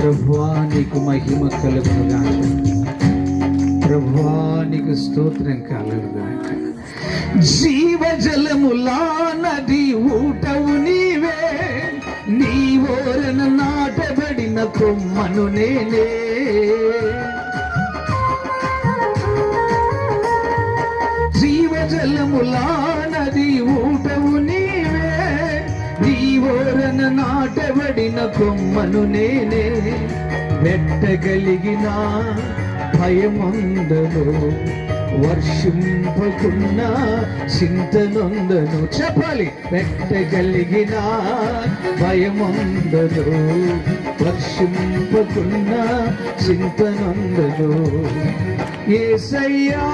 ప్రభువా నీకు మహిమ కలుగునుగాక. ప్రభువా నీకు స్తోత్రం కలుగునుగాక. జీవజలములా నది ఊటవు నీవే, నీ ఓరన నాటబడిన కొమ్మను నేనే. జీవజలములా నది ఊటవు నీవే, నీ ఓరన నాటబడిన కొమ్మను నేనే. పెట్టగలిగిన భయముందను, వర్షింపకున్న చింతనొందను. చెప్పాలి. పెట్టగలిగిన భయముందను, వర్షింపకున్న చింతనొందను. యేసయ్యా